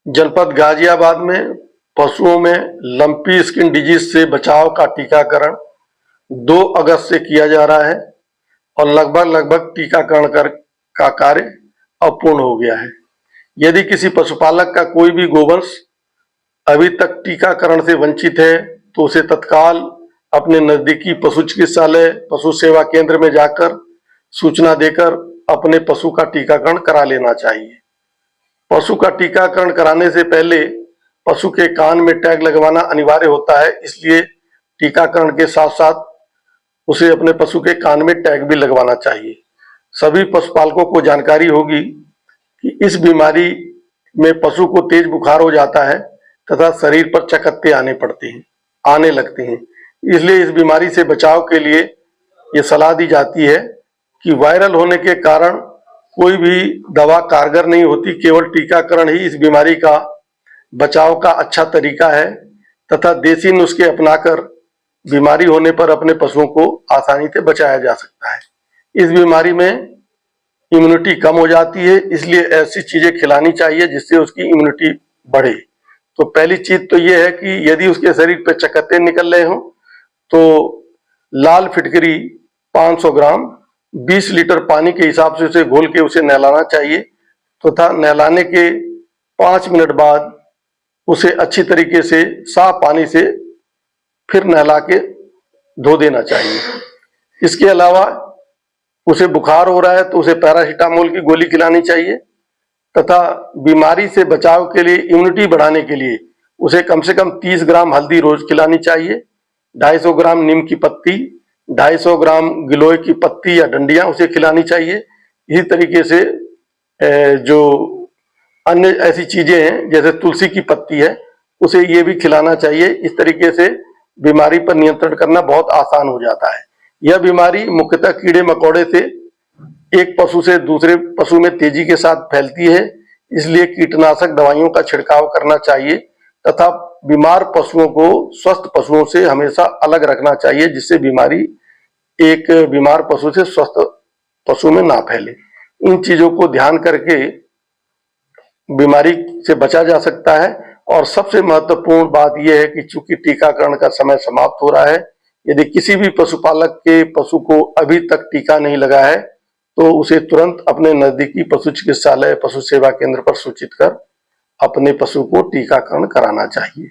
जनपद गाजियाबाद में पशुओं में लंपी स्किन डिजीज से बचाव का टीकाकरण 2 अगस्त से किया जा रहा है और लगभग टीकाकरण का कार्य अब पूर्ण हो गया है। यदि किसी पशुपालक का कोई भी गोवंश अभी तक टीकाकरण से वंचित है तो उसे तत्काल अपने नजदीकी पशु चिकित्सालय, पशु सेवा केंद्र में जाकर सूचना देकर अपने पशु का टीकाकरण करा लेना चाहिए। पशु का टीकाकरण कराने से पहले पशु के कान में टैग लगवाना अनिवार्य होता है, इसलिए टीकाकरण के साथ साथ उसे अपने पशु के कान में टैग भी लगवाना चाहिए। सभी पशुपालकों को जानकारी होगी कि इस बीमारी में पशु को तेज बुखार हो जाता है तथा शरीर पर चकत्ते आने लगते हैं। इसलिए इस बीमारी से बचाव के लिए ये सलाह दी जाती है कि वायरल होने के कारण कोई भी दवा कारगर नहीं होती, केवल टीकाकरण ही इस बीमारी का बचाव का अच्छा तरीका है तथा देसी नुस्खे अपनाकर बीमारी होने पर अपने पशुओं को आसानी से बचाया जा सकता है। इस बीमारी में इम्यूनिटी कम हो जाती है, इसलिए ऐसी चीजें खिलानी चाहिए जिससे उसकी इम्यूनिटी बढ़े। तो पहली चीज तो यह है कि यदि उसके शरीर पर चकत्ते निकल रहे हों तो लाल फिटकरी 500 ग्राम 20 लीटर पानी के हिसाब से उसे घोल के उसे नहलाना चाहिए तथा नहलाने के 5 मिनट बाद उसे अच्छी तरीके से साफ पानी से फिर नहला के धो देना चाहिए। इसके अलावा उसे बुखार हो रहा है तो उसे पैरासीटामोल की गोली खिलानी चाहिए तथा बीमारी से बचाव के लिए, इम्यूनिटी बढ़ाने के लिए उसे कम से कम 30 ग्राम हल्दी रोज खिलानी चाहिए, 250 ग्राम नीम की पत्ती, 250 ग्राम गिलोय की पत्ती या डंडियां उसे खिलानी चाहिए। इसी तरीके से जो अन्य ऐसी चीजें हैं जैसे तुलसी की पत्ती है उसे ये भी खिलाना चाहिए। इस तरीके से बीमारी पर नियंत्रण करना बहुत आसान हो जाता है। यह बीमारी मुख्यतः कीड़े मकोड़े से एक पशु से दूसरे पशु में तेजी के साथ फैलती है, इसलिए कीटनाशक दवाइयों का छिड़काव करना चाहिए तथा बीमार पशुओं को स्वस्थ पशुओं से हमेशा अलग रखना चाहिए जिससे बीमारी एक बीमार पशु से स्वस्थ पशु में ना फैले। इन चीजों को ध्यान करके बीमारी से बचा जा सकता है। और सबसे महत्वपूर्ण बात यह है कि चूंकि टीकाकरण का समय समाप्त हो रहा है, यदि किसी भी पशुपालक के पशु को अभी तक टीका नहीं लगा है तो उसे तुरंत अपने नजदीकी पशु चिकित्सालय, पशु सेवा केंद्र पर सूचित कर अपने पशु को टीकाकरण कराना चाहिए।